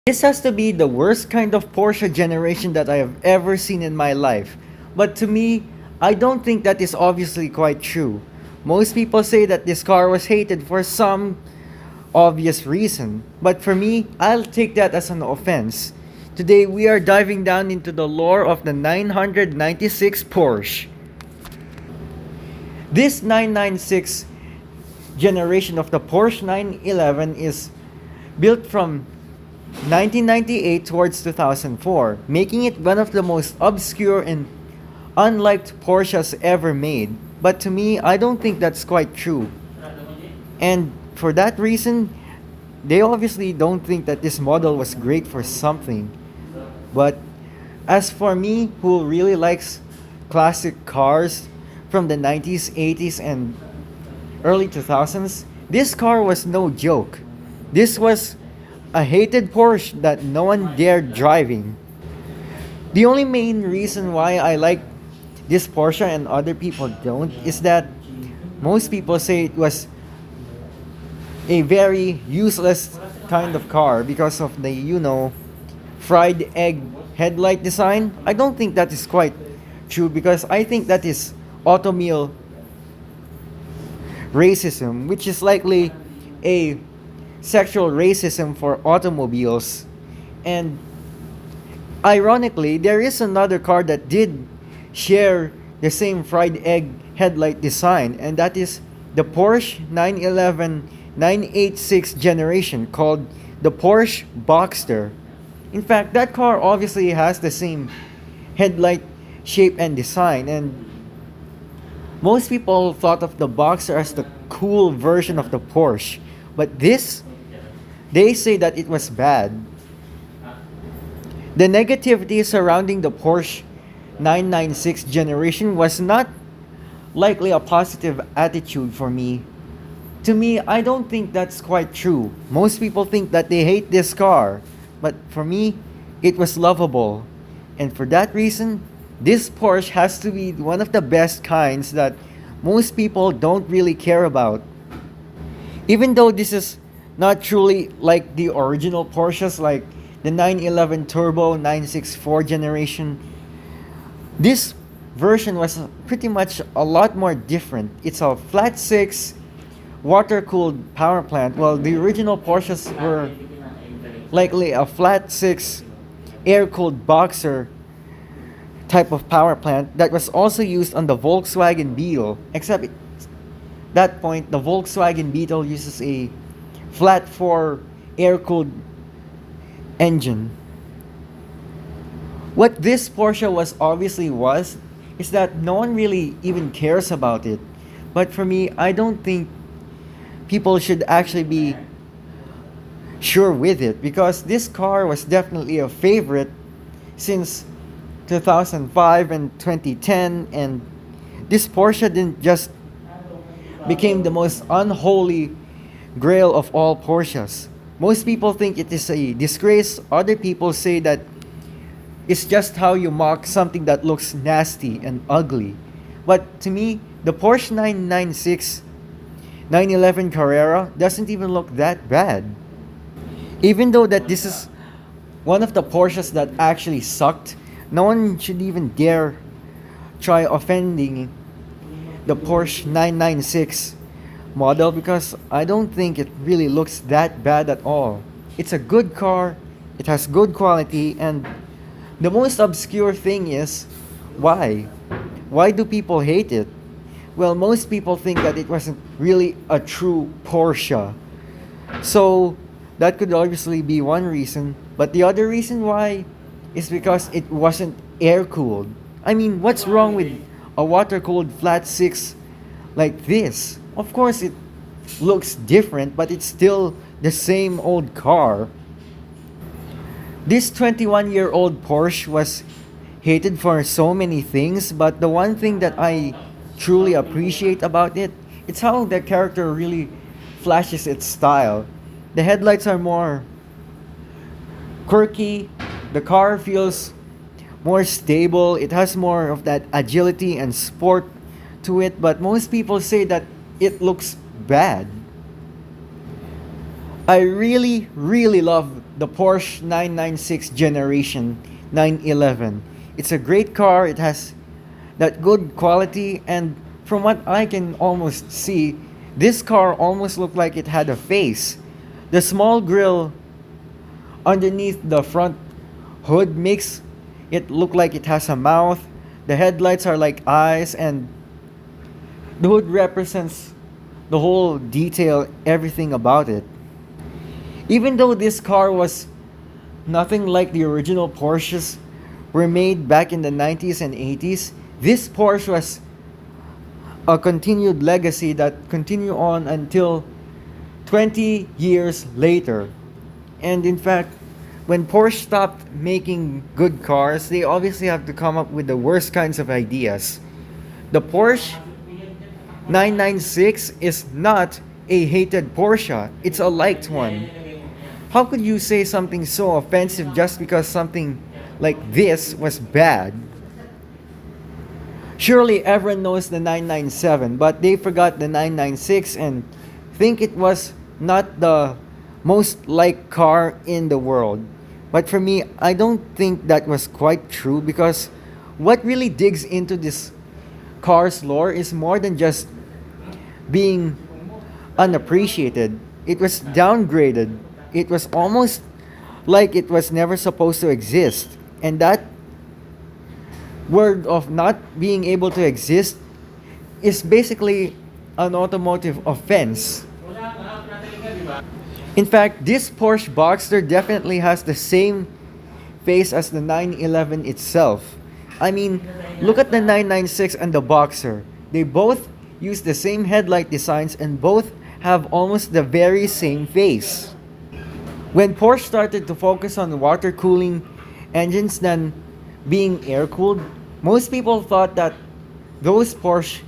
This has to be the worst kind of Porsche generation that I have ever seen in my life. But to me, I don't think that is obviously quite true. Most people say that this car was hated for some obvious reason, but for me, I'll take that as an offense. Today, we are diving down into the lore of the 996 Porsche. This 996 generation of the Porsche 911 is built from 1998 towards 2004, making it one of the most obscure and unliked Porsches ever made. But to me, I don't think that's quite true. And for that reason, they obviously don't think that this model was great for something. But as for me, who really likes classic cars from the 90s, 80s, and early 2000s, this car was no joke. This was a hated Porsche that no one dared driving. The only main reason why I like this Porsche and other people don't is that most people say it was a very useless kind of car because of the, fried egg headlight design. I don't think that is quite true because I think that is automobile racism, which is likely a sexual racism for automobiles. And ironically, there is another car that did share the same fried egg headlight design, and that is the Porsche 911 986 generation called the Porsche Boxster. In fact, that car obviously has the same headlight shape and design, and most people thought of the Boxster as the cool version of the Porsche. But this, they say that it was bad. The negativity surrounding the Porsche 996 generation was not likely a positive attitude for me. To me, I don't think that's quite true. Most people think that they hate this car, but for me, it was lovable. And for that reason, this Porsche has to be one of the best kinds that most people don't really care about. Even though this is not truly like the original Porsches like the 911 Turbo 964 generation, this version was pretty much a lot more different. It's a flat 6 water-cooled power plant, while the original Porsches were likely a flat 6 air-cooled Boxer type of power plant that was also used on the Volkswagen Beetle, except at that point the Volkswagen Beetle uses a flat 4 air-cooled engine. What this Porsche was is that no one really even cares about it. But for me, I don't think people should actually be sure with it because this car was definitely a favorite since 2005 and 2010, and this Porsche didn't just became the most unholy grail of all Porsches. Most people think it is a disgrace. Other people say that it's just how you mock something that looks nasty and ugly. But to me, the Porsche 996 911 Carrera doesn't even look that bad. Even though that this is one of the Porsches that actually sucked, no one should even dare try offending the Porsche 996 model because I don't think it really looks that bad at all. It's a good car, it has good quality, and the most obscure thing is why? Why do people hate it? Well, most people think that it wasn't really a true Porsche. So that could obviously be one reason, but the other reason why is because it wasn't air cooled. I mean, what's wrong with a water cooled flat 6 like this? Of course, it looks different, but it's still the same old car. This 21-year-old Porsche was hated for so many things, but the one thing that I truly appreciate about it, it's how the character really flashes its style. The headlights are more quirky, the car feels more stable, it has more of that agility and sport to it, but most people say that it looks bad. I really, really love the Porsche 996 generation 911. It's a great car. It has that good quality, and from what I can almost see, this car almost looked like it had a face. The small grille underneath the front hood makes it look like it has a mouth. The headlights are like eyes, and the hood represents the whole detail, everything about it. Even though this car was nothing like the original Porsches were made back in the 90s and 80s, this Porsche was a continued legacy that continued on until 20 years later. And in fact, when Porsche stopped making good cars, they obviously have to come up with the worst kinds of ideas. The Porsche 996 is not a hated Porsche, it's a liked one. How could you say something so offensive just because something like this was bad? Surely everyone knows the 997, but they forgot the 996 and think it was not the most liked car in the world. But for me, I don't think that was quite true, because what really digs into this car's lore is more than just being unappreciated. It was downgraded. It was almost like it was never supposed to exist. And that word of not being able to exist is basically an automotive offense. In fact, this Porsche Boxster definitely has the same face as the 911 itself. I mean, look at the 996 and the Boxer. They both use the same headlight designs and both have almost the very same face. When Porsche started to focus on water cooling engines than being air cooled, most people thought that those Porsche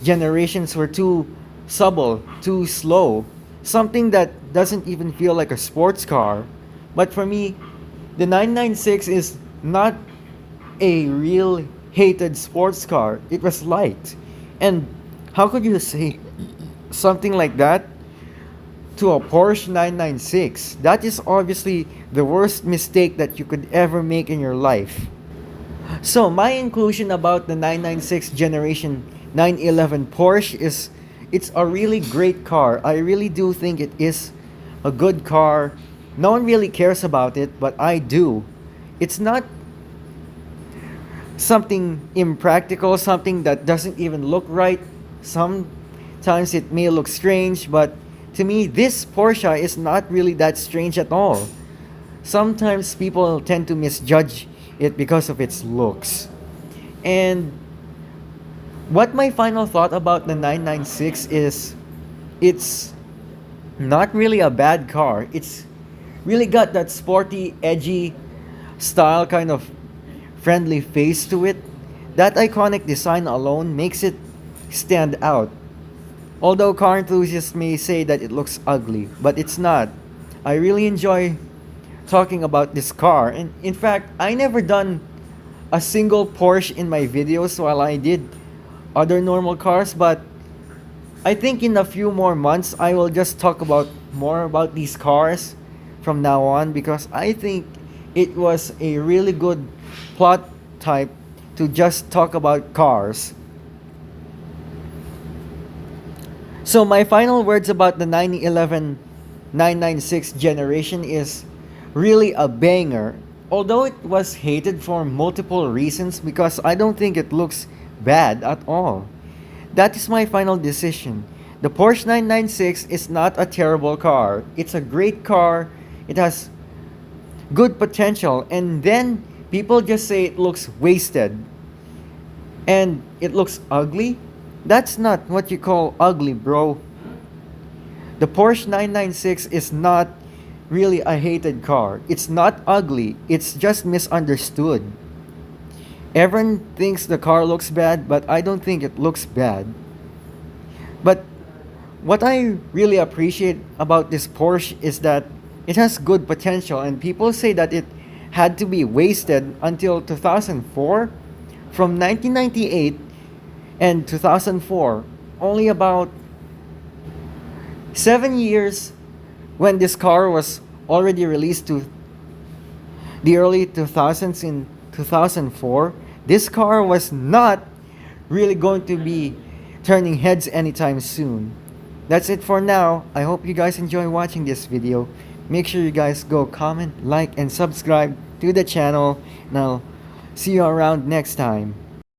generations were too subtle, too slow, something that doesn't even feel like a sports car. But for me, the 996 is not a real hated sports car. It was liked. And how could you say something like that to a Porsche 996? That is obviously the worst mistake that you could ever make in your life. So, my inclusion about the 996 generation 911 Porsche is it's a really great car. I really do think it is a good car. No one really cares about it, but I do. It's not something impractical, something that doesn't even look right. Sometimes it may look strange, but to me, this Porsche is not really that strange at all. Sometimes people tend to misjudge it because of its looks. And what my final thought about the 996 is, it's not really a bad car. It's really got that sporty, edgy style, kind of friendly face to it. That iconic design alone makes it stand out. Although car enthusiasts may say that it looks ugly, but it's not. I really enjoy talking about this car. And in fact, I never done a single Porsche in my videos while I did other normal cars, but I think in a few more months I will just talk about more about these cars from now on, because I think it was a really good plot type to just talk about cars. So my final words about the 911 996 generation is really a banger. Although it was hated for multiple reasons, because I don't think it looks bad at all. That is my final decision. The Porsche 996 is not a terrible car. It's a great car. It has good potential, and then people just say it looks wasted and it looks ugly. That's not what you call ugly, bro. The Porsche 996 is not really a hated car. It's not ugly, it's just misunderstood. Everyone thinks the car looks bad, but I don't think it looks bad. But what I really appreciate about this Porsche is that it has good potential, and people say that it had to be wasted until 2004. From 1998 and 2004, only about 7 years when this car was already released to the early 2000s in 2004, this car was not really going to be turning heads anytime soon. That's it for now. I hope you guys enjoy watching this video. Make sure you guys go comment, like, and subscribe to the channel. And I'll see you around next time.